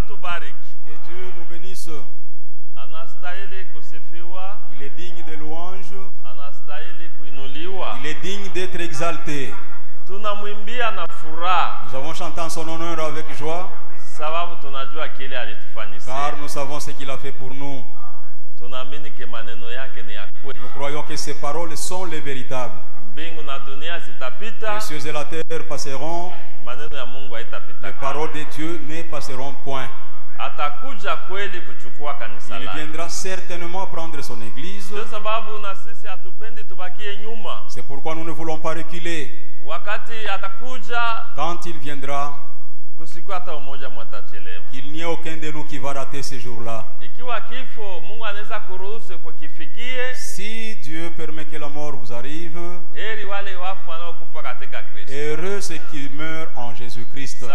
Que Dieu nous bénisse. Il est digne de louange. Il est digne d'être exalté. Nous avons chanté en son honneur avec joie, car nous savons ce qu'il a fait pour nous. Nous croyons que ses paroles sont les véritables. Les cieux et la terre passeront, les paroles de Dieu ne passeront point. Il viendra certainement prendre son église. C'est pourquoi nous ne voulons pas reculer. Quand il viendra, qu'il n'y ait aucun de nous qui va rater ce jour-là. Si Dieu permet que la mort vous arrive, heureux ceux qui meurent en Jésus-Christ.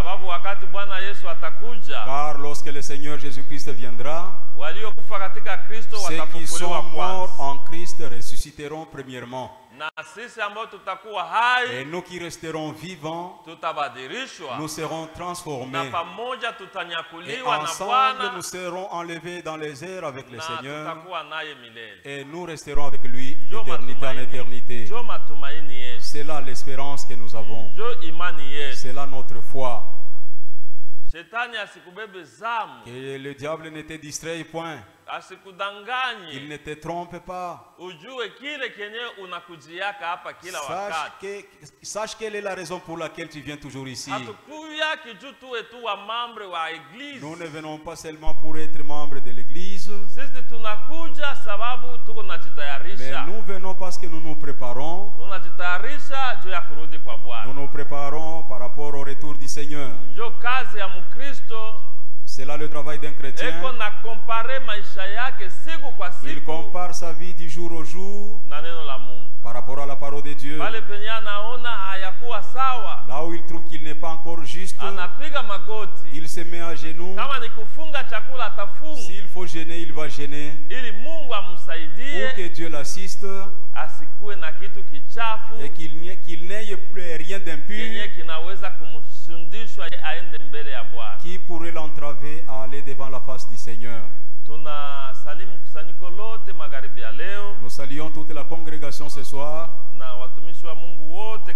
Car lorsque le Seigneur Jésus-Christ viendra, ceux qui sont morts en Christ ressusciteront premièrement. Et nous qui resterons vivants, nous serons transformés. Et ensemble, nous serons enlevés dans les airs avec le Seigneur. Et nous resterons avec lui d'éternité en éternité. C'est là l'espérance que nous avons. C'est là notre foi. Que le diable ne te distrait point. Il ne te trompe pas. Sache quelle est la raison pour laquelle tu viens toujours ici. Nous ne venons pas seulement pour être membres de l'église, mais nous venons parce que nous nous préparons. Nous nous préparons par rapport au retour du Seigneur. C'est là le travail d'un chrétien. Il compare sa vie du jour au jour par rapport à la parole de Dieu. Là où il trouve qu'il n'est pas encore juste, il se met à genoux. S'il faut gêner, il va gêner pour que Dieu l'assiste et qu'il n'ait plus rien d'impur qui pourrait l'entraver à aller devant la face du Seigneur. Nous saluons toute la congrégation ce soir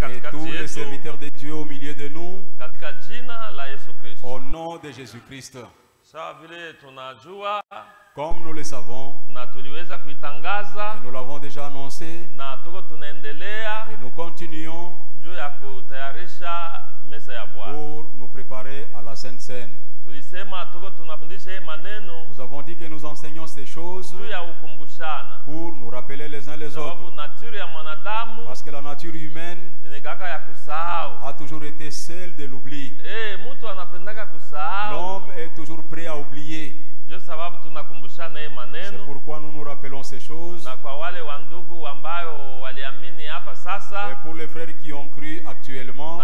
et tous les serviteurs de Dieu au milieu de nous au nom de Jésus-Christ. Comme nous le savons, et nous l'avons déjà annoncé, et nous continuons pour nous préparer à la Sainte Seine. Nous avons dit que nous enseignons ces choses pour nous rappeler les uns les autres. Parce que la nature humaine a toujours été celle de l'oubli. L'homme est toujours prêt à oublier. C'est pourquoi nous nous rappelons ces choses. Et pour les frères qui ont cru actuellement,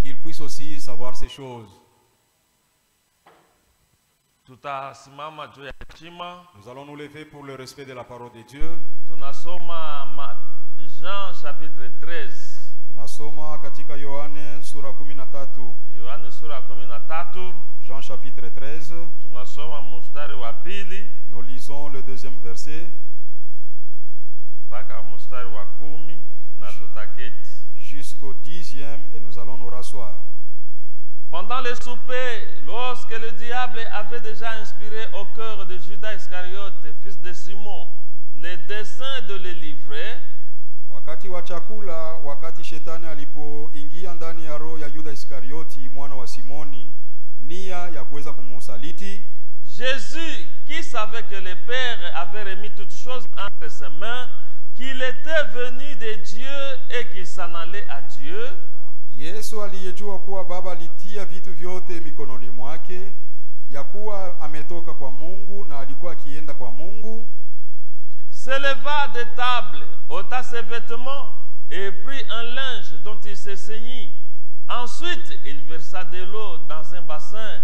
qu'ils puissent aussi savoir ces choses. Nous allons nous lever pour le respect de la parole de Dieu. Jean chapitre 13. Tunasoma katika Yohane sura 13. Yohane sura 13. Jean chapitre 13. Tunasoma mstari wa pili. Nous lisons le deuxième verset. Paka mstari wa 10 na tutaketi. Jusqu'au 10e et nous allons nous rasseoir. Pendant le souper, lorsque le diable avait déjà inspiré au cœur de Judas Iscariote, fils de Simon, le dessein de le livrer, wakati wa chakula, wakati shetani alipoingia ndani ya roho ya Yuda Iskarioti mwana wa Simoni, nia ya kuweza kumusaliti, Jésus, qui savait que le Père avait remis toutes choses entre ses mains, qu'il était venu de Dieu et qu'il s'en allait à Dieu, Yesu aliyejua kuwa Baba alitia vitu vyote mikononi mwake, ya kuwa ametoka kwa Mungu na alikuwa akienda kwa Mungu, se leva de table, ôta ses vêtements et prit un linge dont il se ceignit. Ensuite, il versa de l'eau dans un bassin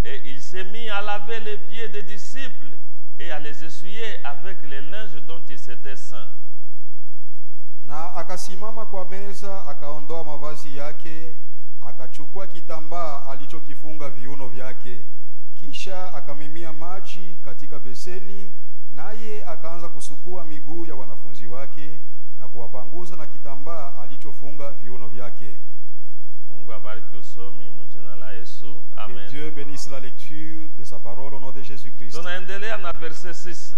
et il s'est mis à laver les pieds des disciples et à les essuyer avec les linges dont il s'était ceint. Na akasimama kwa meza, akaondoa mavazi yake, akachukua kitambaa alichokifunga viuno vyake, beseni, naye akaanza kusukua miguu ya wanafunzi wake na kuwapanguza na kitambaa alichofunga viuno vyake. Mungu abariki usomi mjina la Yesu. Amen. Que Dieu bénisse la lecture de sa parole au nom de Jésus-Christ. Tunaendelea na verset 6.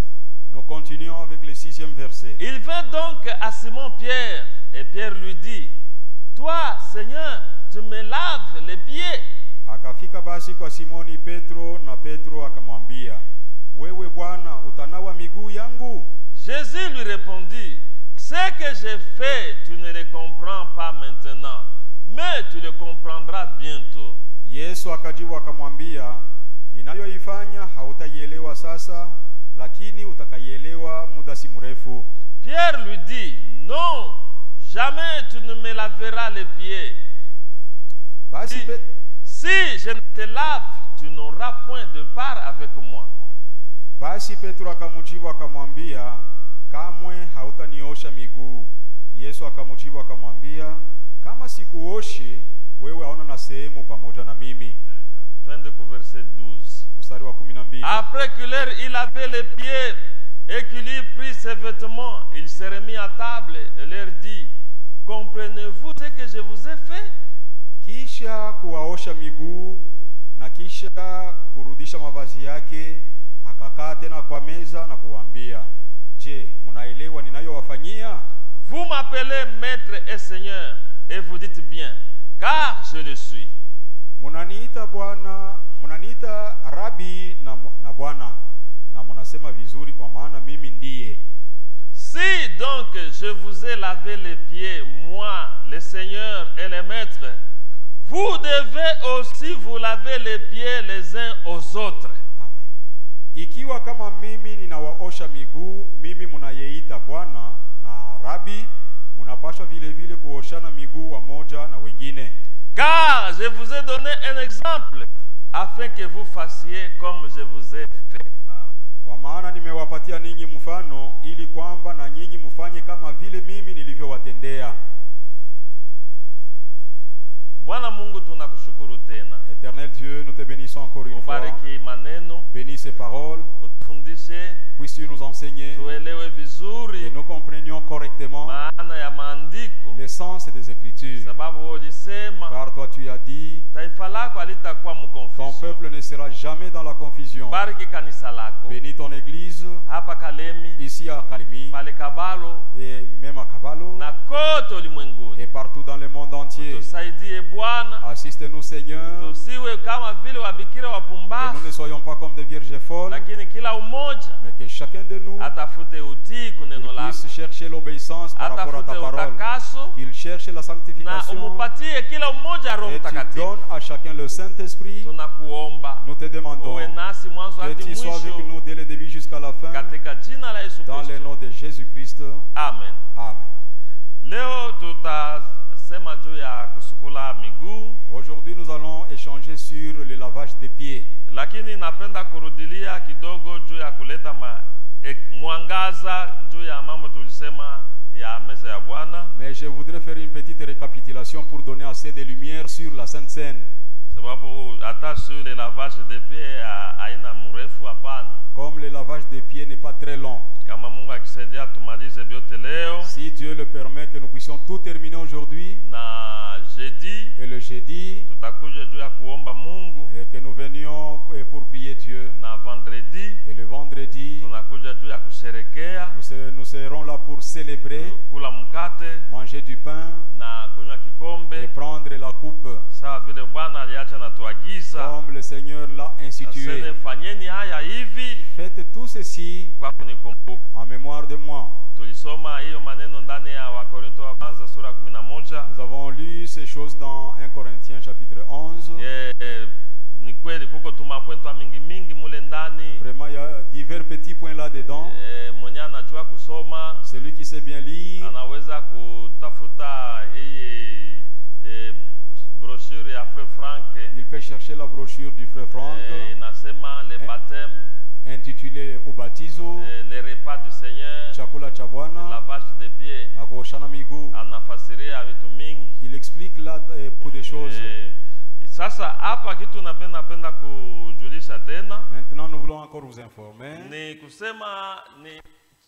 Nous continuons avec le 6e verset. Il vint donc à Simon-Pierre et Pierre lui dit: Toi, Seigneur, tu me laves les pieds. Akafika basi kwa Simoni Petro, na Petro akamwambia, wewe Bwana utanawa miguu yangu? Jésus lui répondit: Ce que j'ai fait, tu ne le comprends pas maintenant, mais tu le comprendras bientôt. Yesu akajibu akamwambia, ninayoifanya hautaielewa sasa, lakini utakaielewa muda si mrefu. Pierre lui dit: Non, jamais tu ne me laveras les pieds. Basi si je ne te lave, tu n'auras point de part avec moi. Basi Petro akamujibu akamwambia, kamwe hautaniosha miguu. Yesu akamujibu akamwambia, kama sikuoshi, wewe hauna na sehemu pamoja na mimi. Twende ku verset 12. Mstari wa 12. Après qu'il il avait les pieds et qu'il eut pris ses vêtements, il se remit à table et leur dit: Comprenez-vous ce que je vous ai fait? Kisha kuwaosha miguu na kisha kurudisha mavazi yake, akakaa tena kwa meza na kuwaambia, je, mnaelewa ninayowafanyia? Vous m'appelez maître et seigneur et vous dites bien, car je le suis. Munaniita Bwana, munaniita Rabi na Bwana, na munasema vizuri kwa maana mimi ndiye. Si donc je vous ai lavé les pieds, moi, le Seigneur et le Maître, vous devez aussi vous laver les pieds les uns aux autres. Amen. Ikiwa kama mimi ninawaosha miguu, mimi munayeita Bwana na Rabi, munapaswa vile vile kuoshana miguu wa moja na wengine. Car je vous ai donné un exemple, afin que vous fassiez comme je vous ai fait. Kwa maana nimewapatia ninyi mfano, ili kwamba na nyinyi mfanye kama vile mimi nilivyowatendea. Bwana Mungu tunakushukuru tena. Éternel Dieu, nous te bénissons encore une fois. Ubariki maneno. Bénis ces paroles. Utufundishe. Puisses-tu nous enseigner. Tuelewe vizuri. Et nous comprenions correctement. Maana ya maandiko. L'essence des Écritures. Sababu ulisema. Car toi tu as dit. Taifa lako halitakuwa mkonfusion. Ton peuple ne sera jamais dans la confusion. Bariki kanisa lako. Bénis ton église. Hapa Kalemi. Ici à Kalemi. Pale Kabalo. Et même à Kabalo. Na kote ulimwenguni. Et partout dans le monde entier. Tusaidie Bwana. Assiste-nous Seigneur. Tusiwe kama vile wabikira wapumbavu. Et nous ne soyons pas comme des vierges folles. Lakini kila umoja. Mais que chacun de nous atafute utii kuneno lako. Puisse chercher l'obéissance par rapport à ta parole. Qu'il cherche la sanctification. Na umupatie kila umoja Roho Mtakatifu. Et tu donnes à chacun le Saint-Esprit. Tunakuomba. Nous te demandons. Uwe nasi mwanzo hadi mwisho. Que tu sois avec nous dès le début jusqu'à la fin. Katika jina la Yesu Kristo. Dans le nom de Jésus-Christ. Amen. Amen. Leo tutasema juu ya kusukula miguu. Aujourd'hui nous allons échanger sur le lavage des pieds. Lakini napenda kurudilia kidogo juu ya kuleta mwangaza juu ya mambo tulisema ya meza ya Bwana. Mais je voudrais faire une petite récapitulation pour donner assez de lumière sur la Sainte Seine. Sababu hata sur le lavage des pieds haina mrefu hapana. Comme le lavage des pieds n'est pas très long. Kama Mungu akisaidia tumalize biote leo. Si Dieu le permet que nous puissions tout terminer aujourd'hui. Na jeudi. Et le jeudi. Tutakuja juu ya kuomba Mungu. Et que nous venions pour prier Dieu. Na vendredi. Et le vendredi. Tunakuja juu ya kusherekea. Nous serons là pour célébrer. Kula mkate. Manger du pain. Na kunywa kikombe. Et prendre la coupe. Sawa vile Bwana aliacha na tuagiza. Comme le Seigneur l'a institué. Aseme fanyeni haya hivi. Faites tout ceci. Kwa kunikumbuka. En mémoire de moi. Tulisoma hiyo maneno ndani ya Wakorintho wa kwanza sura 11. Nous avons lu ces choses dans 1 Corinthiens chapitre 11. Ni kweli kuko tumapointo mingi mingi mule ndani. Vraiment il y a divers petits points là dedans. Mwenye anajua kusoma. Celui qui sait bien lire. Anaweza kutafuta hii brochure ya Frère Frank. Il peut chercher la brochure du Frère Frank. Inasema le baptême. Intitulé au baptizo. Les repas du Seigneur. Chakula cha Bwana. Le lavage des pieds. Na kuoshana miguu. Anafasiria vitu mingi. Il explique là beaucoup de choses. Sasa hapa kitu napenda kujulisha tena. Maintenant nous voulons encore vous informer. Ni kusema ni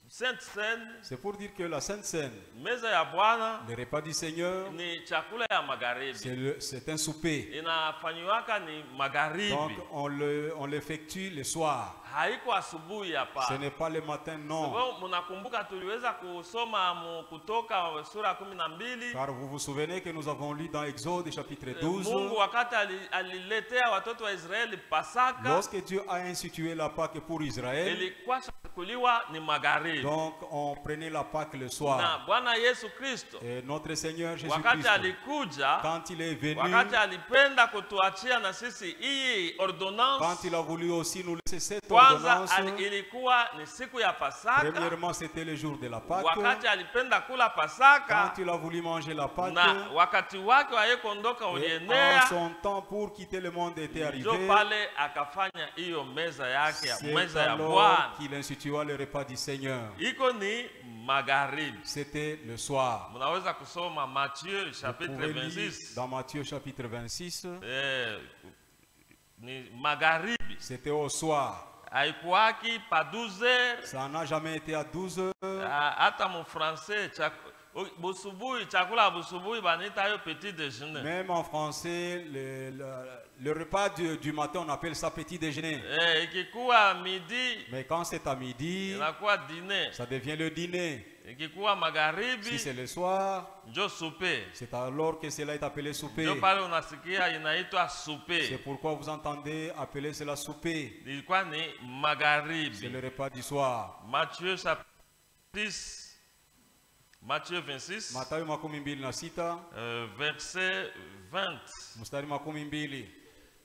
Sainte Seine. C'est pour dire que la Sainte Seine, meza ya Bwana, le repas du Seigneur, ni chakula ya magharibi. C'est un souper. Inafanywa ni magharibi. Donc on l'effectue le soir. Haiko asubuhi hapa. Ce n'est pas le matin, non. Sababu mnakumbuka tuliweza kusoma Kutoka sura 12. Car vous vous souvenez que nous avons lu dans Exode chapitre 12. Mungu wakati aliletea watoto wa Israeli Pasaka. Lorsque Dieu a institué la Pâque pour Israël, ilikuwa kuliwa ni magharibi. Donc on prenait la Pâque le soir. Na Bwana Yesu Kristo, et notre Seigneur Jésus wakati Christ, alikuja, quand il est venu, wakati alipenda kutuachia na sisi hii ordonnance, quand il a voulu aussi nous laisser cette kwanza ordonnance, ilikuwa ni siku ya Pasaka. Premièrement, c'était le jour de la Pâque. Wakati alipenda kula Pasaka, quand il a voulu manger la Pâque, na wakati wake wa kuondoka ulienea, son temps pour quitter le monde était arrivé, ndio pale akafanya hiyo meza yake ya meza ya Bwana. Qu'il institua le repas du Seigneur. Iko ni magharibi. C'était le soir. Mnaweza kusoma Matthieu chapitre 26. Dans Matthieu chapitre 26. Ni magharibi. C'était au soir. Haikuwaki pa 12 heures. Ça n'a jamais été à 12 heures. Hata mu français busubuhi, chakula busubuhi banita yo petit déjeuner. Même en français, le repas du matin, on appelle ça petit déjeuner. Ikikuwa midi, mais quand c'est à midi, inakuwa dîner. Ça devient le dîner. Ikikuwa magharibi, si c'est le soir, njo souper. C'est alors que cela est appelé souper. Njo pale unasikia inaitwa souper. C'est pourquoi vous entendez appeler cela souper. Ilikuwa ni magharibi. C'est le repas du soir. Matthieu chapitre 6. Matthieu 26, verset 20.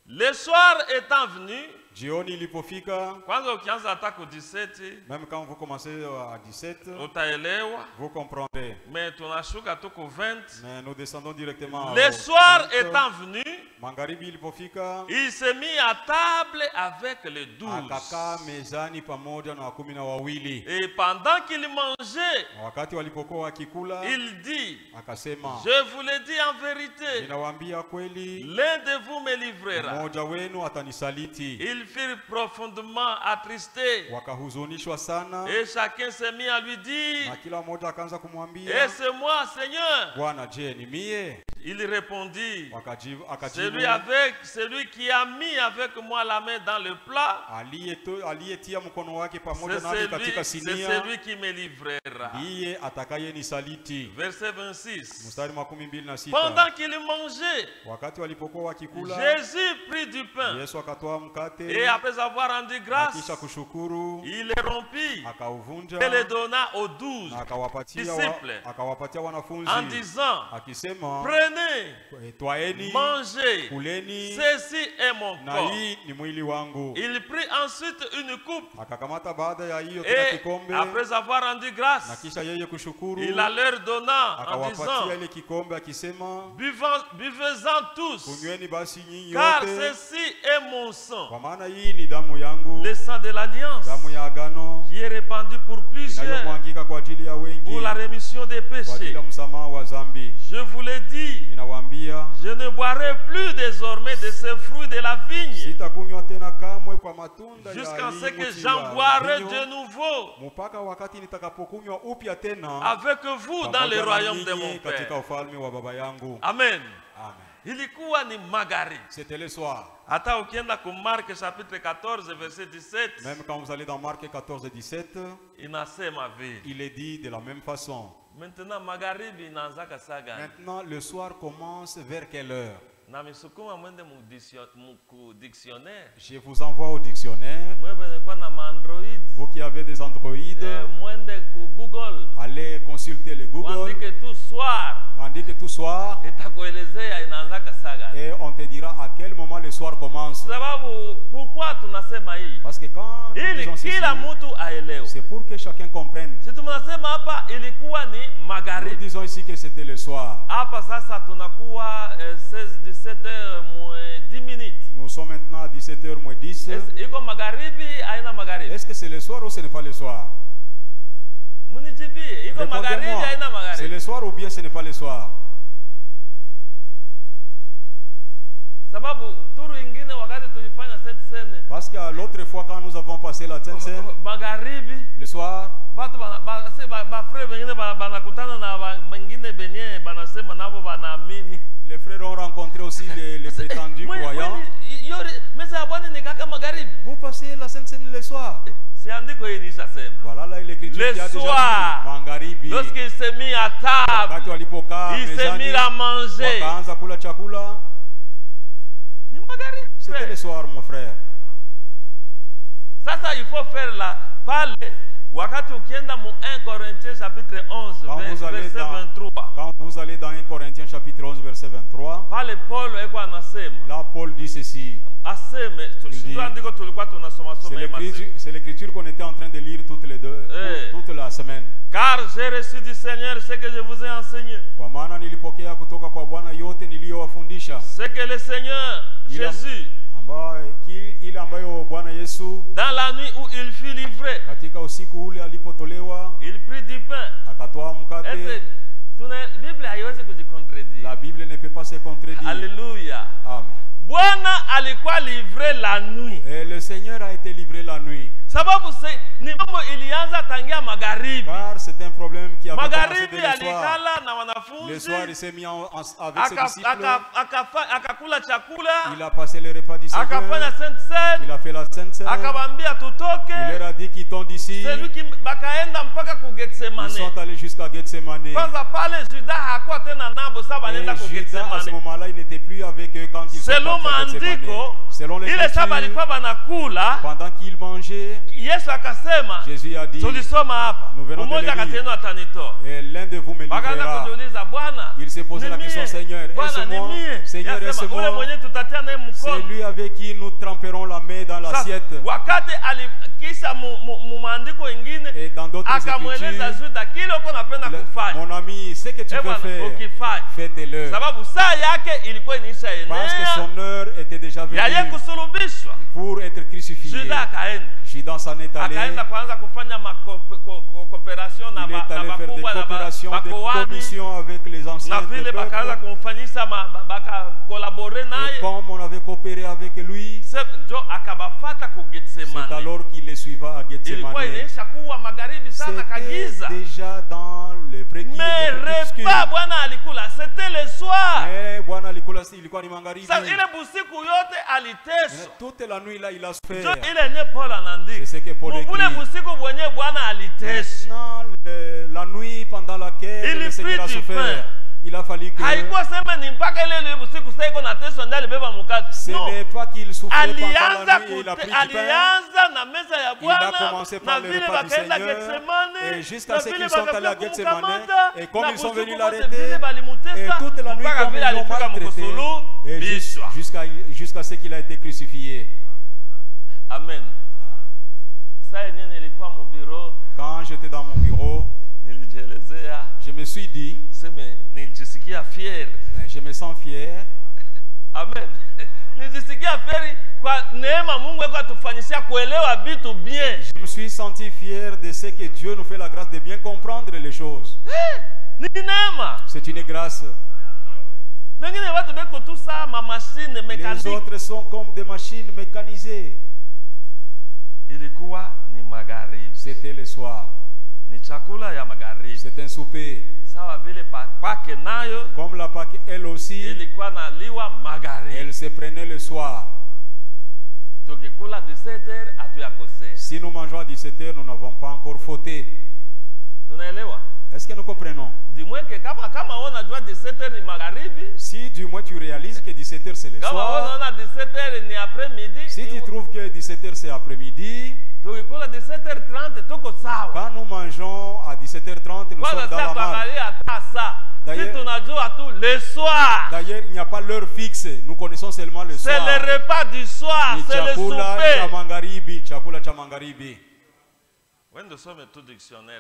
Le soir étant venu, jioni ilipofika, kwanza ukianza hata ku 17, même quand vous commencez à 17, utaelewa, vous comprendrez. Mais tunashuka tu ku 20, mais nous descendons directement. Le soir étant venu, magharibi ilipofika, il s'est mis à table avec les 12. Akakaa mezani pamoja na 12. Et pendant qu'il mangeait, wakati walipokuwa wakikula, il dit, akasema, je vous le dis en vérité, ninawaambia kweli, l'un de vous me livrera. Mmoja wenu atanisaliti. Ils furent profondément attristés. Wakahuzunishwa sana. Et chacun s'est mis à lui dire, na kila mmoja akaanza kumwambia, et c'est moi, Seigneur. Bwana, je, ni mie? Il répondit, akajibu, celui qui a mis avec moi la main dans le plat, aliyetia mkono wake pamoja nami katika sinia, c'est celui qui me livrera. Ndiye atakayenisaliti. Verset 26. Mstari 26. Pendant qu'il mangeait, wakati walipokuwa wakikula, Jésus prit du pain. Yesu akatoa mkate, et après avoir rendu grâce, kisha kushukuru, il le rompit, akauvunja, et le donna aux 12 disciples, akawapatia wanafunzi, en disant, akisema, prenez, twaeni, mangez, kuleni, ceci est mon corps. hii ni mwili wangu. Il prit ensuite une coupe, akakamata baada ya hiyo tena kikombe, après avoir rendu grâce, na kisha yeye kushukuru, il la leur donna en disant, ile kikombe akisema, buvez-en tous, kunyweni basi nyinyi car yote, ceci est mon sang, kwa maana hii ni damu yangu, le sang de l'alliance, damu ya agano, qui est répandu pour plusieurs, inayomwangika kwa ajili ya wengi, pour la rémission des péchés. Kwa ajili ya msamaha wa dhambi. Je vous le dis, ninawaambia, je ne boirai plus désormais de ces fruits de la vigne, sitakunywa tena kamwe kwa matunda ya jusqu'à ce que j'en boirai de nouveau, mpaka wakati nitakapokunywa upya tena avec vous dans le royaume de mon Père. Katika ufalme wa baba yangu. Amen. Amen. Ilikuwa ni magharibi. C'était le soir. Hata ukienda ku Mark chapitre 14 verset 17. Même quand vous allez dans Marc 14 17, inasema vile. Il est dit de la même façon. Maintenant magharibi inaanza saa gani? Maintenant le soir commence vers quelle heure? Na misukuma mwende mu dictionnaire. Je vous envoie au dictionnaire. Mwewe kwa na Android. Vous qui avez des Android, mwende ku Google. Allez consulter le Google. Andike tout soir. Andike tout soir. Itakuelezea inaanza saa gani. Et on te dira à quel moment le soir commence. Sababu pourquoi tunasema hii? Parce que quand kila mtu aelewe. C'est pour que chacun comprenne. Si tunasema hapa ilikuwa ni magharibi. Nous disons ici que c'était le soir. Hapa sasa tunakuwa 17h moins 10 minutes. Nous sommes maintenant à 17h moins 10. Iko magharibi aina magharibi? Est-ce que c'est le soir ou ce n'est pas le soir? Munijibie, iko magharibi aina magharibi? C'est le soir ou bien ce n'est pas le soir? Parce que l'autre fois quand nous avons passé la Sainte Seine, le soir, les frères ont rencontré aussi les prétendus croyants. Vous passez la Sainte Seine le soir. Voilà là l'écriture qui a déjà dit. Lorsqu'il s'est mis à table, il s'est mis à manger. C'était le soir, mon frère. Ça, il faut faire la parler. Wakati ukienda mu 1 Corinthiens chapitre 11 verset 23. Quand vous allez dans 1 Corinthiens chapitre 11 verset 23. Pale Paul eko anasema. Là Paul dit ceci. Aseme, c'est l'écriture qu'on était en train de lire toutes les deux, toute la semaine. Car j'ai reçu du Seigneur ce que je vous ai enseigné. Kwa maana nilipokea kutoka kwa Bwana yote niliyowafundisha. C'est que le Seigneur Jésus, ile ambayo Bwana Yesu, dans la nuit où il fut livré, katika usiku ule alipotolewa, il prit du pain, akatoa mkate. La Bible ne peut pas se contredire. Alléluia. Amen. Bwana alikuwa livré la nuit. Et le Seigneur a été livré la nuit. Sababu ni mambo ilianza tangia magharibi. Car c'est un problème qui a commencé dès le soir. Na wanafunzi. Le soir il s'est mis avec ses disciples. Akakula chakula. Il a passé le repas du Seigneur. Akafanya Sainte Seine. Il a fait la Sainte Seine. Akabambia tutoke. Il leur a dit quittons d'ici. Celui qui bakaenda mpaka ku Gethsemane. Ils sont allés jusqu'à Gethsemane. Kwanza pale Judas hakuwa tena nabo sasa wanaenda ku Gethsemane. À ce moment-là, il n'était plus avec eux quand ils sont partis à Gethsemane. Selon les écritures, pendant qu'ils mangeaient, Jésus a dit, nous venons de le lire, et l'un de vous me livrera. Il s'est posé la question, Seigneur, est-ce moi? Seigneur, est-ce moi? C'est lui avec qui nous tremperons la main dans l'assiette. Et dans d'autres écritures, mon ami, ce que tu veux faire, faites-le. Parce que son heure était déjà venue pour être crucifié. Judas s'en est allé. Il est allé faire des coopérations, des commissions avec les anciens du peuple. Et comme on avait coopéré avec lui, c'est alors qu'il les suiva à Gethsemane. C'était déjà dans le préquis. Mais repas Bwana alikula, c'était le soir. Toute la nuit là, il a souffert. C'est ce que Paul écrit. Maintenant, la nuit pendant laquelle le Seigneur a souffert, il a fallu que... Ce n'est pas qu'il souffrait pendant la nuit et il a pris du pain. Il a commencé par le repas du Seigneur et jusqu'à ce qu'ils sont allés à Gethsemane. Et comme ils sont venus l'arrêter, et toute la nuit comme ils l'ont maltraité, jusqu'à ce qu'il a été crucifié. Amen. Quand j'étais dans mon bureau, je me suis dit, je me sens fier. Amen. Je me suis senti fier de ce que Dieu nous fait la grâce de bien comprendre les choses. C'est une grâce. Les autres sont comme des machines mécanisées. C'était le soir. C'est un souper. Comme la Pâque, elle aussi, elle se prenait le soir. Si nous mangeons à 17h, nous n'avons pas encore fauté. Est-ce que nous comprenons? Si du moins tu réalises que 17h c'est le soir, si tu trouves que 17h c'est après-midi, quand nous mangeons à 17h30, nous sommes dans la marge. D'ailleurs, il n'y a pas l'heure fixe. Nous connaissons seulement le soir. C'est le repas du soir, c'est le souper.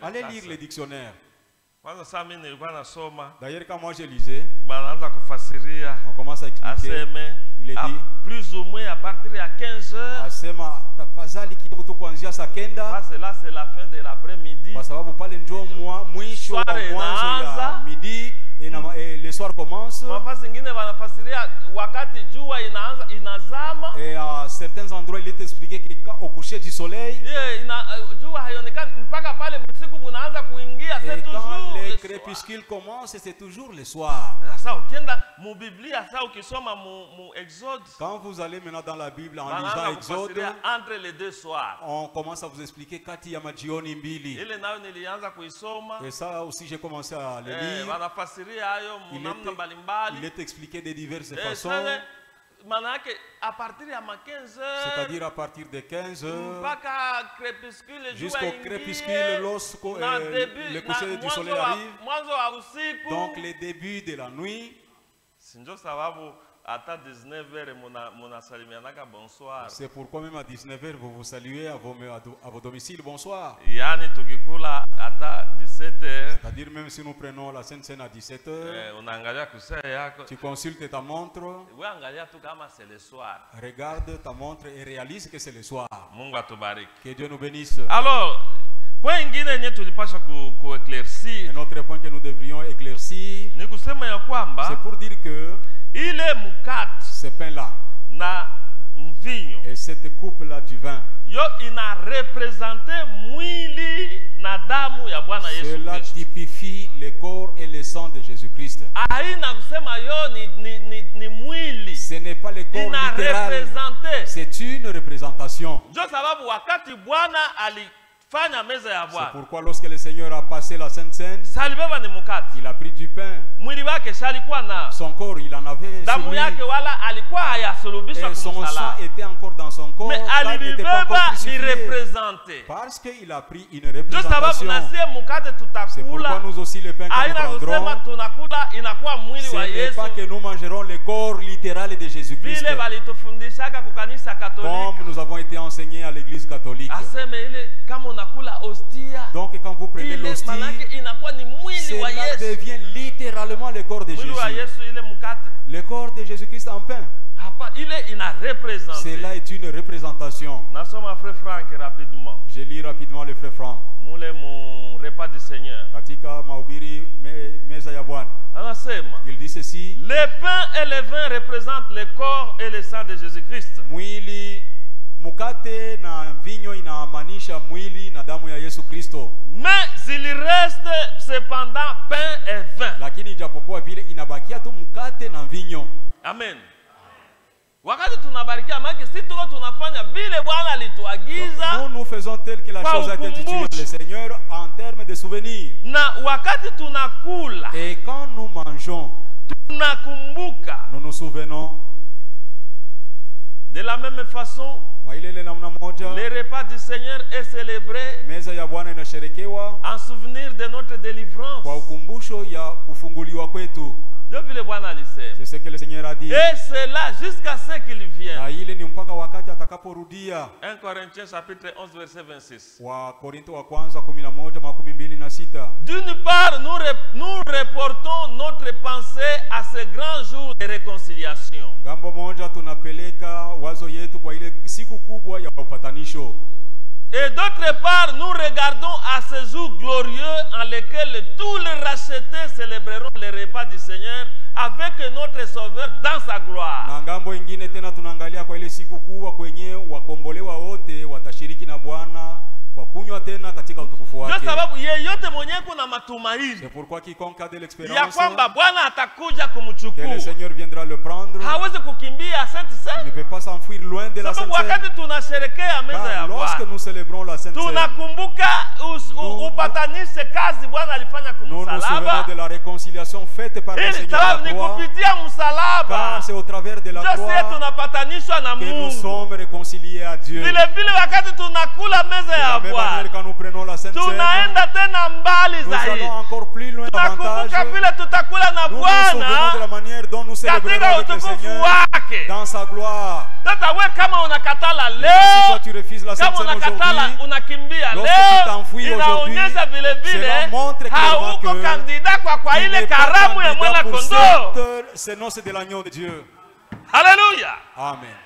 Allez lire les dictionnaires. D'ailleurs, quand moi je lisais, on commence à expliquer. Il est dit plus ou moins à partir de 15 heures. Parce que là, c'est la fin de l'après-midi. Midi et le soir commence. Et à certains endroits, il est expliqué qu'au coucher du soleil, et quand les crépuscules commencent, c'est toujours le soir. Quand vous allez maintenant dans la Bible en lisant Exode, entre les deux soirs, on commence à vous expliquer kati ya majioni mbili. Et ça aussi j'ai commencé à le lire. Il est expliqué de diverses façons. C'est-à-dire à partir de 15 heures jusqu'au crépuscule, lorsque le coucher du soleil arrive, donc le début de la nuit. C'est pourquoi même à 19h vous vous saluez à vos domiciles bonsoir. C'est-à-dire même si nous prenons la Sainte Seine à 17h, tu consultes ta montre, regarde ta montre et réalise que c'est le soir. Que Dieu nous bénisse. Alors, un autre point que nous devrions éclaircir, c'est pour dire que ce pain-là et cette coupe-là du vin, cela typifie le corps et le sang de Jésus-Christ. Ce n'est pas le corps littéral, c'est une représentation. C'est pourquoi lorsque le Seigneur a passé la Sainte Seine, il a pris du pain. Son corps, il en avait sur lui. Et son sang était encore dans son corps. Mais il n'était pas encore crucifié. Parce qu'il a pris une représentation. C'est pourquoi nous aussi, le pain que nous prendrons, ce n'est pas que nous mangerons le corps littéral de Jésus-Christ, comme nous avons été enseignés à l'église catholique. Donc quand vous prenez l'hostie, cela devient littéralement le corps de Jésus. Le corps de Jésus-Christ en pain. Cela est une représentation. Je lis rapidement le frère Franck. Repas du Seigneur. Katika mahubiri meza ya Bwana. Il dit ceci. Le pain et le vin représentent le corps et le sang de Jésus-Christ. Mwili, mukate na vinyo inamaanisha mwili na damu ya Yesu Kristo. Mais il reste cependant pain et vin. Lakini ijapokuwa vile inabakia tu mukate na vinyo. Amen. Wakati tunabarikia maana sisi tuko tunafanya vile Bwana alituagiza. Nous faisons tel que la chose a été instituée le Seigneur en termes de souvenirs. Na wakati tunakula, et quand nous mangeons, tunakumbuka. Nous nous souvenons. De la même façon, le repas du Seigneur est célébré en souvenir de notre délivrance. C'est ce que le Seigneur a dit. Et c'est là jusqu'à ce qu'il vienne. 1 Corinthiens chapitre 11 verset 26. D'une part, nous reportons notre pensée à ce grand jour de réconciliation. Et d'autre part, nous regardons à ce jour glorieux en lequel tous les rachetés célébreront le repas du Seigneur avec notre Sauveur dans sa gloire. C'est pourquoi quiconque a de l'expérience que le Seigneur viendra le prendre. Il ne peut pas s'enfuir loin de la Sainte Seine. Car lorsque nous célébrons la Sainte Seine, nous nous souvenons de la réconciliation faite par le Seigneur à la croix. Car c'est au travers de la croix que nous sommes réconciliés à Dieu. De la même manière, quand nous prenons la Sainte Seine, nous allons encore plus loin davantage. Nous nous souvenons de la manière dont nous célébrons avec le Seigneur dans sa gloire. Si toi tu refuses la Sainte Seine aujourd'hui, lorsque tu t'enfuis aujourd'hui, cela montre clairement que il n'est pas candidat pour cette noce de l'agneau de Dieu. Alléluia. Amen.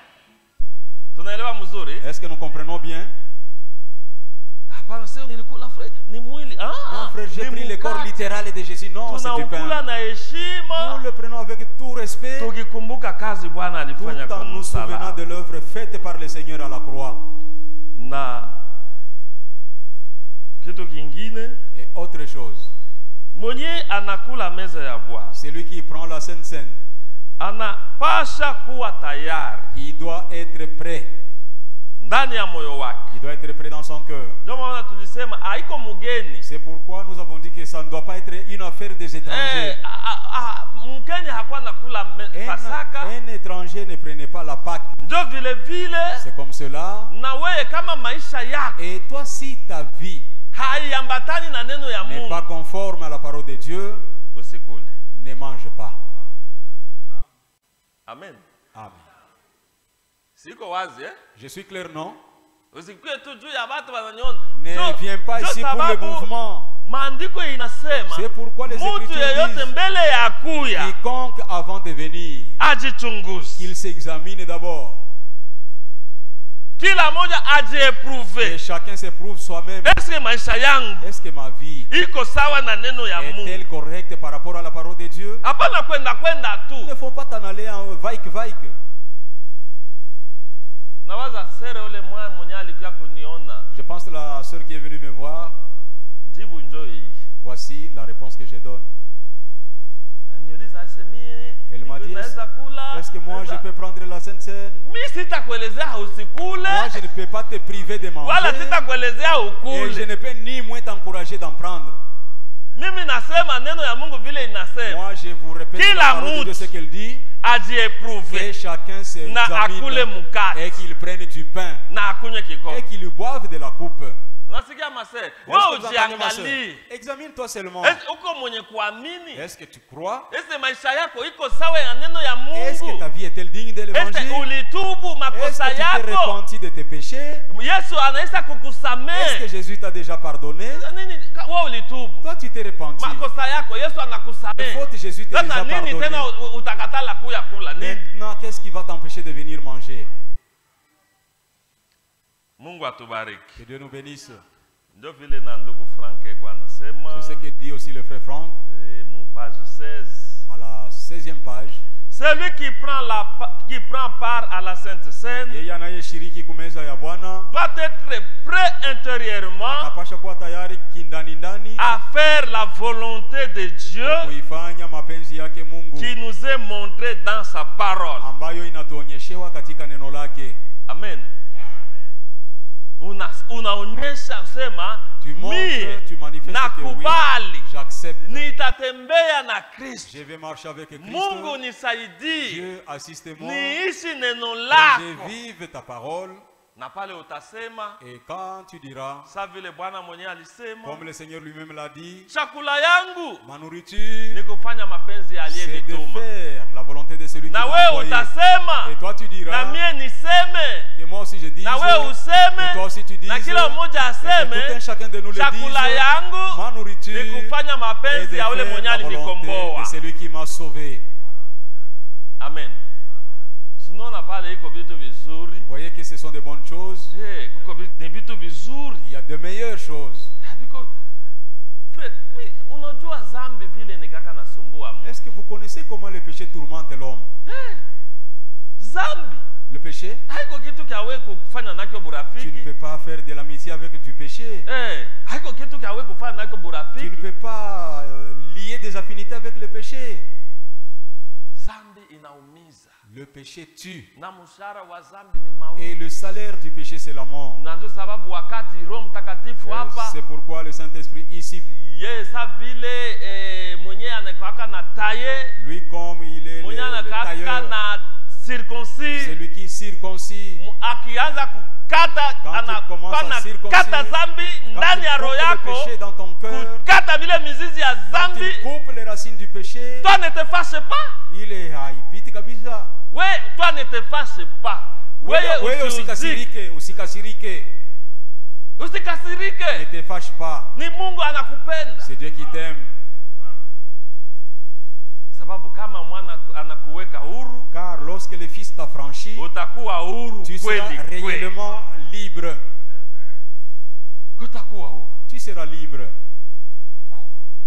Est-ce que nous comprenons bien? Non, frère, j'ai pris le corps littéral de Jésus. Non, c'est du pain. Nous le prenons avec tout respect, tout en nous souvenant de l'œuvre faite par le Seigneur à la croix. Et autre chose, celui qui prend la Sainte Seine, il doit être prêt. Il doit être prêt dans son cœur. C'est pourquoi nous avons dit que ça ne doit pas être une affaire des étrangers. Un étranger ne prenait pas la Pâque. C'est comme cela. Et toi, si ta vie n'est pas conforme à la parole de Dieu, ne mange pas. Amen. Amen. Je suis clair, non? Ne viens pas ici pour le mouvement. C'est pourquoi les Écritures disent quiconque avant de venir, qu'il s'examine d'abord. Et chacun s'éprouve soi-même. Est-ce que ma vie est-elle correcte par rapport à la parole de Dieu? Il ne faut pas t'en aller en vaik-vaik. Je pense que la sœur qui est venue me voir, voici la réponse que je donne. Elle m'a dit, est-ce que moi je peux prendre la Sainte Seine? Moi je ne peux pas te priver de manger. Et je ne peux ni moins t'encourager d'en prendre. Moi je vous répète la parole de Dieu, ce qu'elle dit. Que chacun s'examine et qu'il prenne du pain et qu'il boive de la coupe. Examine-toi seulement. Est-ce que tu crois? Est-ce que ta vie est-elle digne de l'évangile? Est-ce que tu t'es repenti de tes péchés? Est-ce que Jésus t'a déjà pardonné? Toi tu t'es repenti. Les fautes, Jésus t'a déjà pardonné. Maintenant, qu'est-ce qui va t'empêcher de venir manger? Que Dieu nous bénisse. C'est ce que dit aussi le frère Franck à la 16e page. Celui qui prend part à la Sainte Seine doit être prêt intérieurement à faire la volonté de Dieu qui nous est montrée dans sa parole. Amen. Unaonyesha sema nakubali nitatembea na Kristo. Mungu nisaidie niishi neno lako. Na pale utasema, et quand tu diras, comme le Seigneur lui-même l'a dit, chakula yangu, ma nourriture, ni kufanya mapenzi ya c'est de faire la volonté de celui qui m'a envoyé. Et toi tu diras, que moi aussi je dis, et toi aussi tu dis, et que tout un chacun de nous le dise, ma nourriture est de faire la volonté de celui qui m'a sauvé. Amen. Vous voyez que ce sont de bonnes choses. Il y a de meilleures choses. Est-ce que vous connaissez comment le péché tourmente l'homme? Le péché, tu ne peux pas faire de l'amitié avec du péché. Tu ne peux pas lier des affinités avec le péché. Le péché tue. Et le salaire du péché, c'est la mort. C'est pourquoi le Saint-Esprit ici, lui comme il est le tailleur, celui qui circoncis, quand il commence à circoncire, quand il coupe le péché dans ton cœur, quand il coupe les racines du péché, toi ne te fâche pas. Il est haïpite kabisa. Oui, toi ne te fâche pas. Oui, usikasirike. Ne te fâche pas. Ni Mungu anakupenda. C'est Dieu qui t'aime. Sababu kama mwana anakuweka huru, car lorsque le Fils t'a franchi, utakuwa huru, tu seras réellement libre. Utakuwa seras libre.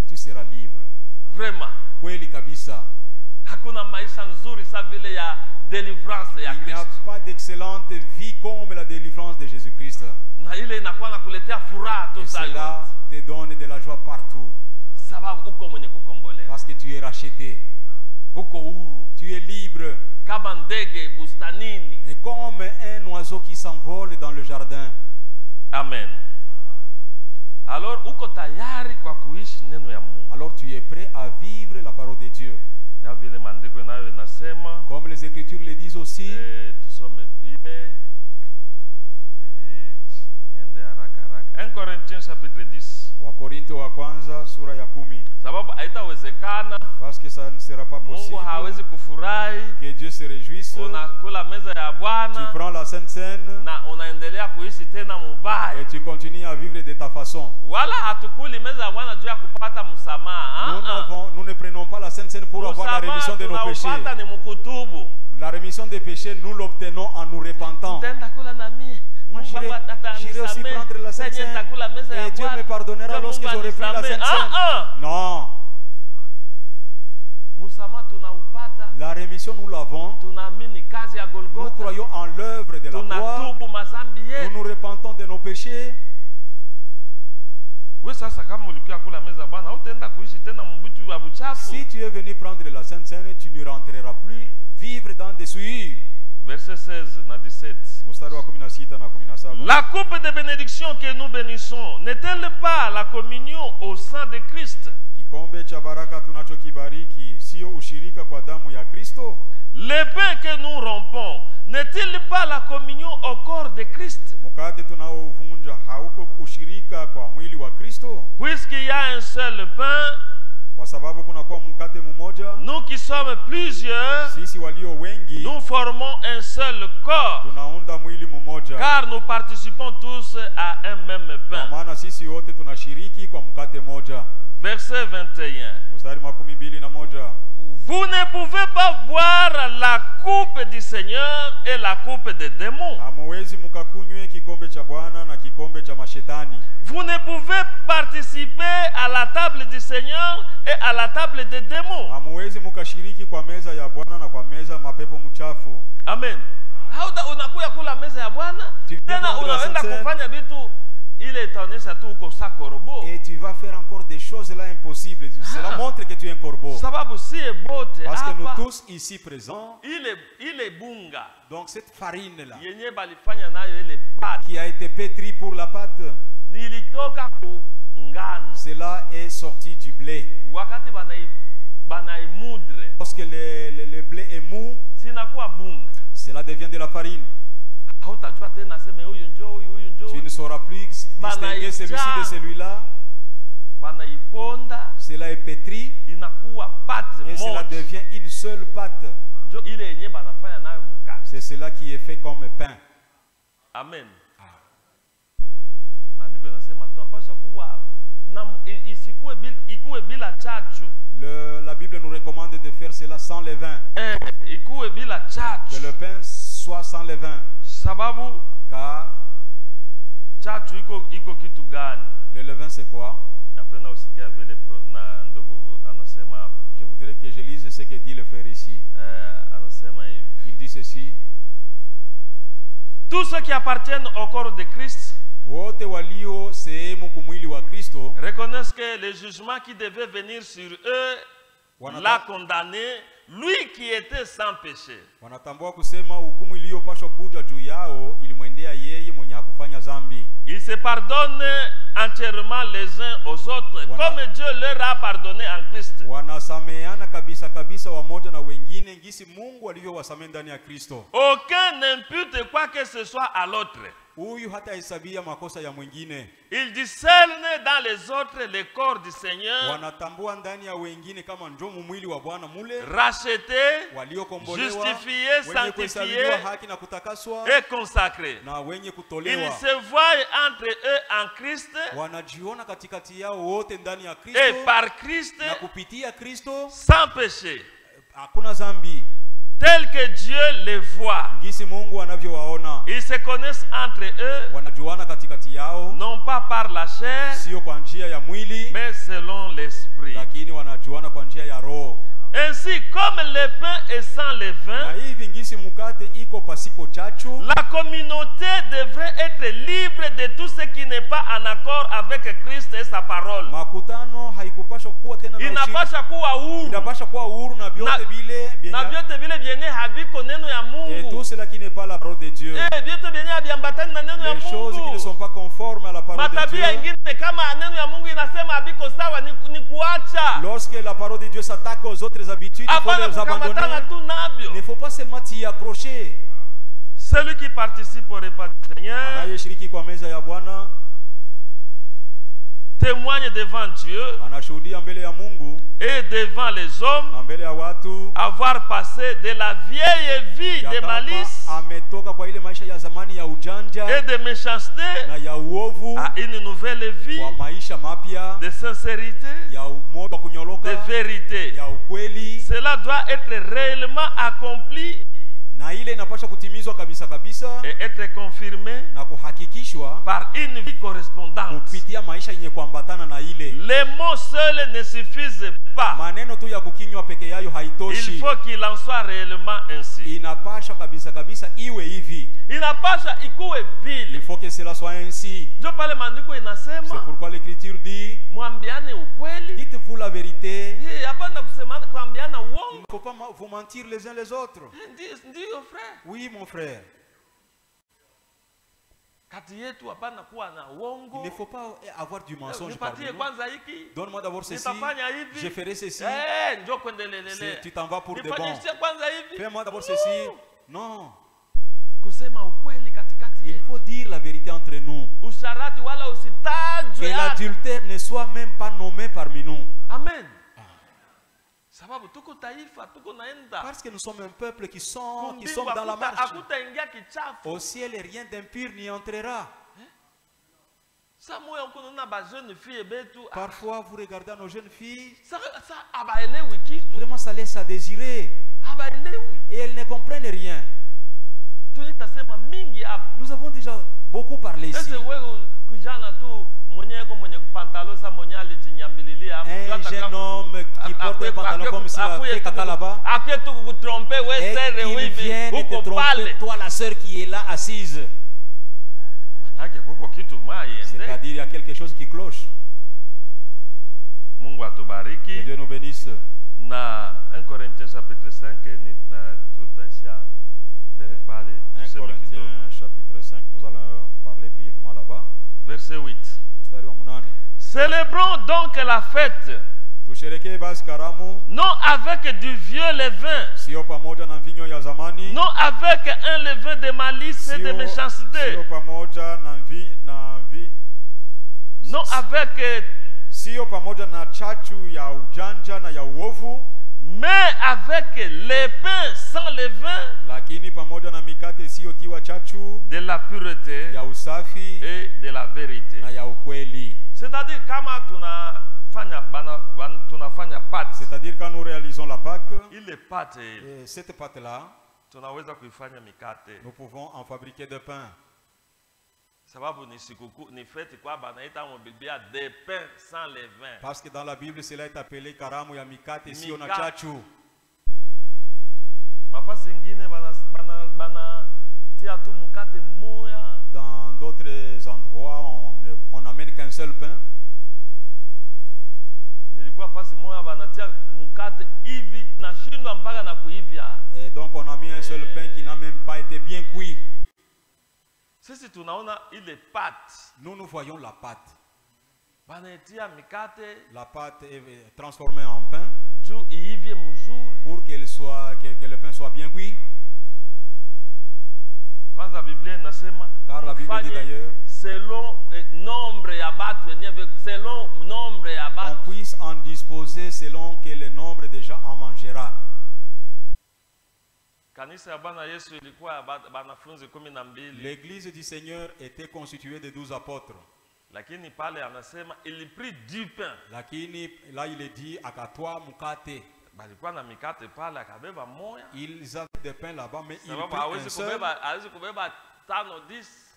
Tu seras libre. Vraiment. Kweli kabisa. Hakuna maisha nzuri sa vile ya délivrance ya Kristo. Il n'y a pas d'excellente vie comme la délivrance de Jésus-Christ. Na ile inakuwa nakuletea furaha tu sana. Cela te donne de la joie partout. Sababu uko mwenye kukombolewa. Parce que tu es racheté. Uko huru. Tu es libre. Kama ndege bustanini. Et comme un oiseau qui s'envole dans le jardin. Amen. Alors uko tayari kwa kuishi neno ya Mungu. Alors tu es prêt à vivre la parole de Dieu. Na vile maandiko nayo inasema. Comme les Écritures le disent aussi. Tusome ile. Niende haraka haraka. 1 Corinthiens chapitre 10. Wakorintho wa kwanza sura ya 10. Sababu haitawezekana. Parce que ça ne sera pas possible. Mungu hawezi kufurahi. Que Dieu se réjouisse. Unakula meza ya Bwana. Tu prends la Sainte Seine. Na unaendelea kuishi tena mubaya. Et tu continues à vivre de ta façon. Wala hatukuli meza ya Bwana juu ya kupata msamaha. Nous ne prenons pas la Sainte Seine pour avoir la rémission de nos péchés. Ni mkutubu. La rémission des péchés, nous l'obtenons en nous repentant. Moi, j'irai aussi prendre la Sainte Seine et Dieu me pardonnera lorsque j'aurai pris la Sainte Seine. Non. La rémission, nous l'avons. Nous croyons en l'œuvre de la croix. Nous nous repentons de nos péchés. Si tu es venu prendre la Sainte Seine, tu ne rentreras plus vivre dans des souillures. Verset 16 na 17. La coupe de bénédiction que nous bénissons n'est-elle pas la communion au sang de Christ? Le pain que nous rompons n'est-il pas la communion au corps de Christ? Puisqu'il y a un seul pain, nous qui sommes plusieurs, nous formons un seul corps, car nous participons tous à un même pain. Verset 21. Vous ne pouvez pas boire la coupe du Seigneur et la coupe des démons. Vous ne pouvez participer à la table du Seigneur et à la table des démons. Amen. Hauta unakuya kula meza ya Bwana, tena unaenda kufanya vitu ile itaonyesha tu uko sa corbeau. Et tu vas faire encore des choses là impossibles. Cela montre que tu es un corbeau. Sababu si ebote parce que nous tous ici présents, ile bunga. Donc cette farine là yenye balifanya nayo ile pâte qui a été pétrie pour la pâte, nilitoka ku ngano. Cela est sorti du blé. Wakati banai moudre. Lorsque le blé est mou, sinakuwa bunga. Cela devient de la farine. Tu ne sauras plus distinguer celui-ci de celui-là. Cela est pétri et cela devient une seule pâte. C'est cela qui est fait comme pain. Amen. La Bible nous recommande de faire cela sans levain. Que le pain soit sans levain. Car le levain c'est quoi? Je voudrais que je lise ce que dit le frère ici. Il dit ceci. Tous ceux qui appartiennent au corps de Christ reconnaissent que le jugement qui devait venir sur eux l'a condamné, lui qui était sans péché. Ils se pardonnent entièrement les uns aux autres, comme Dieu leur a pardonné en Christ. Aucun n'impute quoi que ce soit à l'autre. Huyu hataisabia makosa ya mwingine. Il discerne dans les autres le corps du Seigneur. Wanatambua ndani ya wengine kama ndio mwili wa Bwana mule. Racheté, waliokombolewa, justifié, sanctifié haki na kutakaswa, et consacré. Na wenye kutolewa. Ils se voient entre eux en Christ. Wanajiona katikati yao wote ndani ya Kristo. Et par Christ, na kupitia Kristo, sans péché. Hakuna zambi. Tel que Dieu les voit. Ngisi Mungu anavyowaona. Ils se connaissent entre eux. Wanajuana katikati yao. Non pas par la chair, sio kwa njia ya mwili, mais selon l'esprit. lakini wanajuana kwa njia ya roho. Ainsi, comme le pain est sans levain, na hivi ngisi mkate iko pasipo chachu, la communauté devrait être libre de tout ce qui n'est pas en accord avec Christ et sa parole. makutano haikupasha kuwa tena na inapasha kuwa huru, inapasha kuwa huru na vyote vile vyenye haviko neno ya Mungu, et tout cela qui n'est pas la parole de Dieu, vyote vyenye haviambatani na neno ya Mungu, les choses qui ne sont pas conformes à la parole de Dieu. Matabia ingine kama neno ya Mungu inasema habiko sawa ni kuacha. Lorsque la parole de Dieu s'attaque aux autres habitudes, il faut les abandonner. Il ne faut pas seulement t'y accrocher. Celui qui participe au repas du Seigneur anayeshiriki kwa meza ya Bwana témoigne devant Dieu anashuhudia mbele ya Mungu et devant les hommes na mbele ya watu avoir passé de la vieille vie de malice ametoka kwa ile maisha ya zamani ya ujanja et de méchanceté na ya uovu à une nouvelle vie kwa maisha mapya de sincérité, ya moyo wa kunyoloka, de vérité. ya ukweli. Cela doit être réellement accompli na ile inapaswa kutimizwa kabisa kabisa et être confirmé na kuhakikishwa par une vie correspondante. kupitia maisha yenye kuambatana na ile. Les mots seuls ne suffisent pas. Maneno tu ya kukinywa peke yayo haitoshi. Il faut qu'il en soit réellement ainsi. Inapaswa kabisa kabisa iwe hivi. Inapaswa ikuwe vile. Il faut que cela soit ainsi. Ndio pale maandiko inasema, c'est pourquoi l'écriture dit, mwambiane ukweli. Dites-vous la vérité. Hapana kusema kuambiana uongo. Il ne faut pas vous mentir les uns les autres. Ndio frère. Oui mon frère. Kati yetu hapana kuwa na uongo. Il ne faut pas avoir du mensonge parmi nous. Kwanza hiki. Donne-moi d'abord ceci. Je ferai ceci. Njoo kuendelelele. Tu t'en vas pour de bon. Kwanza hivi. Fais-moi d'abord ceci. Non. Kusema ukweli katikati yetu. Il faut dire la vérité entre nous. Usharati wala usitajwe. Que l'adultère ne soit même pas nommé parmi nous. Amen. Sababu tuko taifa, tuko naenda. Parce que nous sommes un peuple qui sommes dans la marche. Au ciel, rien d'impur n'y entrera. Parfois, vous regardez à nos jeunes filles, vraiment ça laisse à désirer. Et elles ne comprennent rien. Nous avons déjà beaucoup parlé ici. Un jeune homme qui porte un pantalon comme s'il a fait caca là-bas, et il vient de te tromper, toi la sœur qui est là assise. C'est-à-dire il y a quelque chose qui cloche. Que Dieu nous bénisse. Na 1 Corinthiens chapitre 5 1 Corinthiens chapitre 5, nous allons parler brièvement là-bas. Verset 8. Célébrons donc la fête, non avec du vieux levain, non avec un levain de malice et de méchanceté, non avec mais avec les pains sans levain, de la pureté et de la vérité. C'est-à-dire c'est-à-dire quand nous réalisons la Pâque, cette pâte-là, nous pouvons en fabriquer de pain. Parce que dans la Bible, cela est appelé karamu ya mikate sio na chachu. Dans d'autres endroits, on n'amène qu'un seul pain. Et donc on a mis un seul pain qui n'a même pas été bien cuit. Nous, nous voyons la pâte. La pâte est transformée en pain pour que le pain soit bien cuit. Car la Bible dit d'ailleurs on puisse en disposer selon que le nombre des gens en mangera. L'église du Seigneur était constituée de 12 apôtres. Lakini pale anasema il prit du pain. Lakini là il est dit akatoa mkate. Balikuwa na mikate pale akabeba moya. Ils avaient des pains là-bas mais il prit un seul.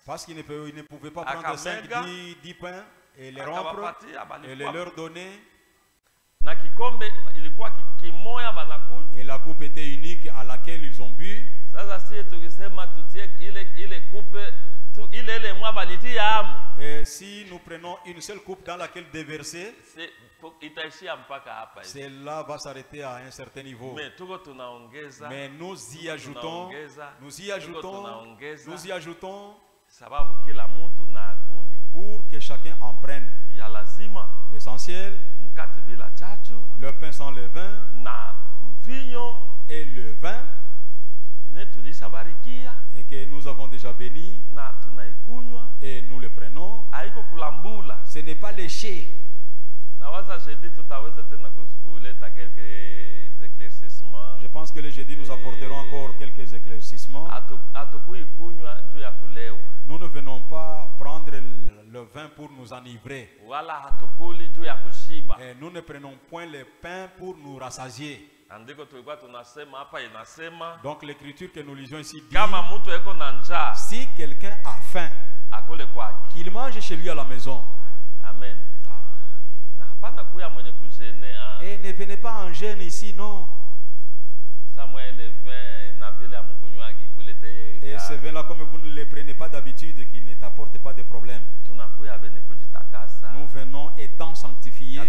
Parce qu'ils ne pouvaient pas prendre 5, 10 pains et les rompre et les leur donner. Et la coupe était unique à laquelle ils ont bu. Et si nous prenons une seule coupe dans laquelle déverser, celle-là va s'arrêter à un certain niveau. Mais nous y ajoutons, pour que chacun en prenne. L'essentiel, le pain sans le vin et le vin, et que nous avons déjà béni et nous le prenons. Ce n'est pas léché. Je pense que le jeudi nous apporterons encore quelques éclaircissements. Nous ne venons pas prendre le vin pour nous enivrer. Et nous ne prenons point le pain pour nous rassasier. Donc l'écriture que nous lisons ici dit, si quelqu'un a faim, qu'il mange chez lui à la maison. Amen. Et ne venez pas en jeûne ici, non. Et ce vin-là, comme vous ne le prenez pas d'habitude, qui ne t'apporte pas de problème. Nous venons étant sanctifiés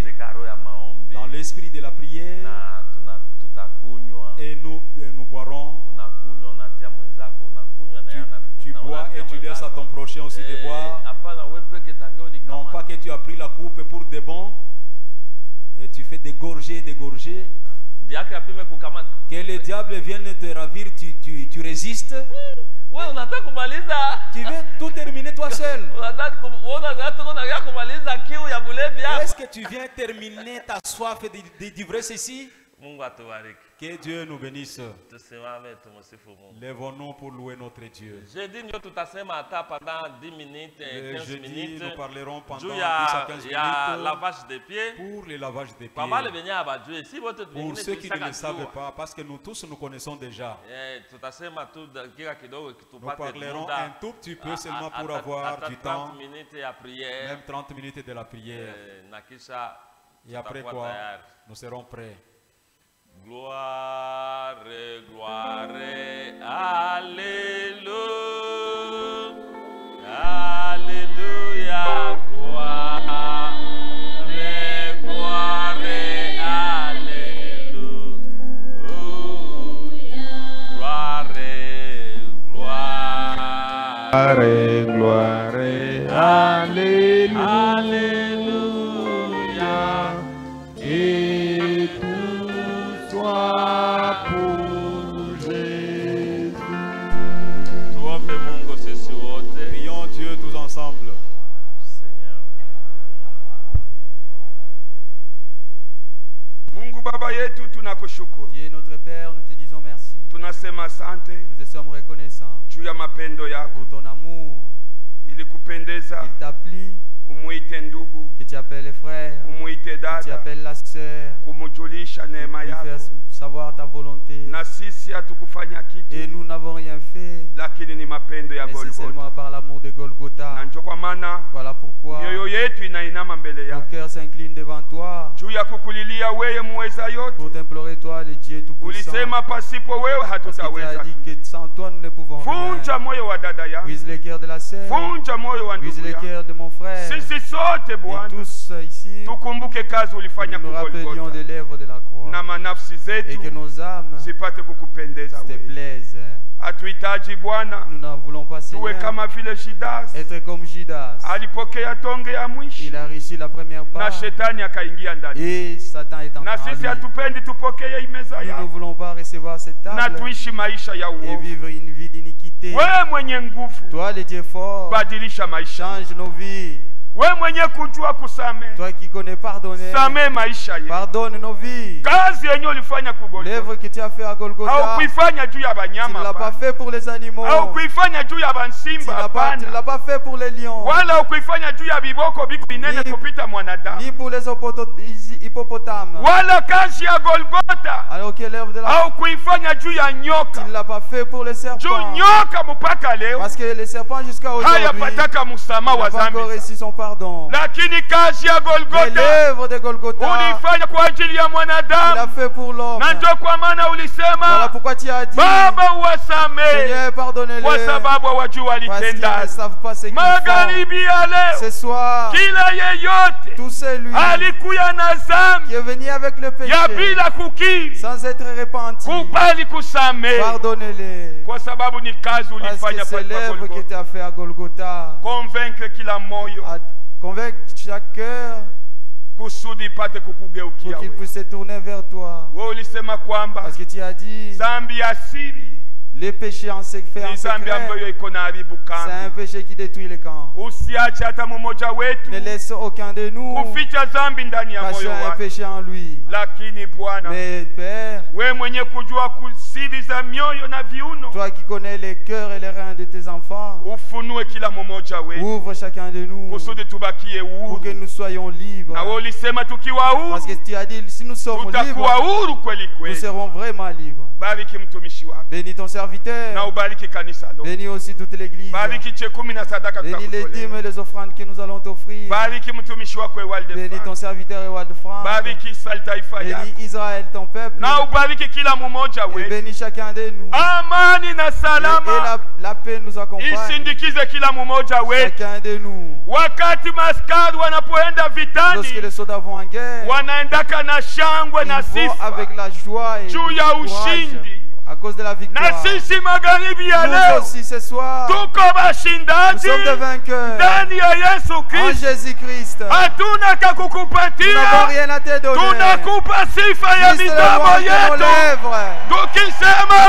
dans l'esprit de la prière. Et nous boirons. Tu bois et tu laisses à ton prochain aussi de boire. Non pas que tu as pris la coupe pour de bon et tu fais dégorger. Que le diable vienne te ravir, tu résistes. Tu veux tout terminer toi seul. Est-ce que tu viens terminer ta soif d'ivresse ici? Que Dieu nous bénisse. Lèvons-nous pour louer notre Dieu. Jeudi, pendant 10 minutes et 15 minutes. Nous parlerons pendant 10 à 15 minutes lavage des pieds. Pour le lavage des pieds. Pour ceux qui ne le savent pas, parce que nous tous nous connaissons déjà. Nous parlerons un tout petit peu seulement pour avoir du temps. Même 30 minutes de la prière. Et après quoi, nous serons prêts. Gloire, gloire, alléluia, alléluia, gloire, gloire, alléluia, gloire, gloire, alléluia, alléluia, et pour Jésus. Prions Dieu tous ensemble. Seigneur. Mungu Baba yetu tunakushukuru. Dieu notre Père, nous te disons merci. Tunasema asante. Nous te sommes reconnaissants. Juu ya mapendo yako. Pour ton amour. Ilikupendeza. Il t'a plu. Umuite ndugu. Que tu appelles les frères. Umuite dada. Que tu appelles la sœur. Kumujulisha neema yako. Savoir ta volonté. Na sisi hatukufanya kitu. Et nous n'avons rien fait. Lakini ni mapendo ya Golgotha. Mais c'est seulement par l'amour de Golgotha. Na njo kwa maana. Voilà pourquoi. Mioyo yetu inainama mbele yako. Nos cœurs s'inclinent devant toi. Juu ya kukulilia wewe muweza yote. Pour t'implorer toi, le Dieu tout-puissant. Ulisema pasipo wewe hatutaweza. Tu as dit que sans toi nous ne pouvons rien. Vunja moyo wa dada yangu. Brise le cœur de la sœur. Vunja moyo wa ndugu yangu. Brise le cœur de mon frère. Sisi sote Bwana. Et tous ici. Tukumbuke kazi ulifanya kwa Golgotha. Nous rappelions des lèvres de la croix. Na manafsi zetu. Et que nos âmes zipate kukupendeza te plaisent. Hatuhitaji Bwana. Nous n'en voulons pas, Seigneur. Tuwe kama vile Judas. Être comme Judas. Alipokea tonge ya mwisho. Il a reçu la première part. Na shetani akaingia ndani. Et Satan est entré. Na sisi hatupendi tupokee imeza yako. Nous ne voulons pas recevoir cette table. Na tuishi maisha ya uovu. Et vivre une vie d'iniquité. Wewe mwenye nguvu. Toi le Dieu fort. Badilisha maisha. Change nos vies. Wewe mwenye kujua kusamehe. Toi qui connais pardonner. Samehe maisha yetu. Pardonne nos vies. Kazi yenye ulifanya ku Golgotha. L'œuvre que tu as fait à Golgotha. Au kuifanya juu ya banyama. Tu ne l'as pas fait pour les animaux. Au kuifanya juu ya bansimba. Tu ne l'as pas fait pour les lions. Wala kuifanya juu ya biboko biku binene kupita mwanadamu. Ni pour les hippopotames. Wala kazi ya Golgotha. Alors que l'œuvre de la au kuifanya juu ya nyoka. Tu ne l'as pas fait pour les serpents. Juu nyoka mpaka leo. Parce que les serpents jusqu'à aujourd'hui. Hayapataka msamaha wa dhambi. Pas encore reçu son pardon. Lakini kazi ya Golgotha. L'œuvre de Golgotha. Ulifanya kwa ajili ya mwanadamu. Il a fait pour l'homme. Na ndio kwa maana ulisema. Voilà pourquoi tu as dit. Baba uwasamehe. Seigneur, pardonnez-les. Kwa sababu hawajui walitenda. Parce qu'ils ne savent pas ce qu'ils font. Magharibi ya leo. Ce soir. Kila yeyote. Tout celui. Alikuya na dhambi. Qui est venu avec le péché. Ya bila kukiri. Sans être repenti. Kubali kusamehe. Pardonnez-les. Kwa sababu ni kazi ulifanya pale Golgotha. C'est l'œuvre que tu as fait à Golgotha. Convaincre kila moyo. Convaincre chaque cœur. Kusudi pate kukugeukia. Pour qu'il puisse se tourner vers toi. Wewe ulisema kwamba. Parce que tu as dit. Dhambi ya siri. Les péchés en secret, c'est un péché qui détruit les camps. Ne laisse aucun de nous cacher un péché en lui. Mais Père, toi qui connais les cœurs et les reins de tes enfants, ouvre chacun de nous pour que nous soyons libres. Parce que tu as dit, si nous sommes libres, nous serons vraiment libres. Bénis ton serviteur. Bénis aussi toute l'église. Bénis les dîmes et les offrandes que nous allons t'offrir. Bénis ton serviteur Ewald Frank. Bénis Israël ton peuple. Et bénis chacun de nous. Et la paix nous accompagne. Chacun de nous. Lorsque les soldats vont en guerre, ils vont avec la joie et le courage. À cause de la victoire. Nous aussi ce soir, nous sommes des vainqueurs en Jésus-Christ. Nous n'avons rien à te donner. Juste le roi de nos lèvres.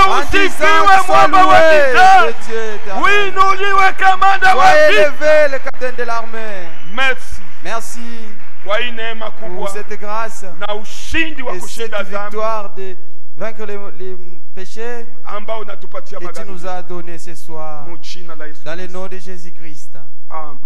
En disant, sois loué de Dieu. Sois élevé le capitaine de l'armée. Merci pour cette grâce et cette victoire de vaincre les péchés que tu nous as donné ce soir. Dans le nom de Jésus-Christ. Amen.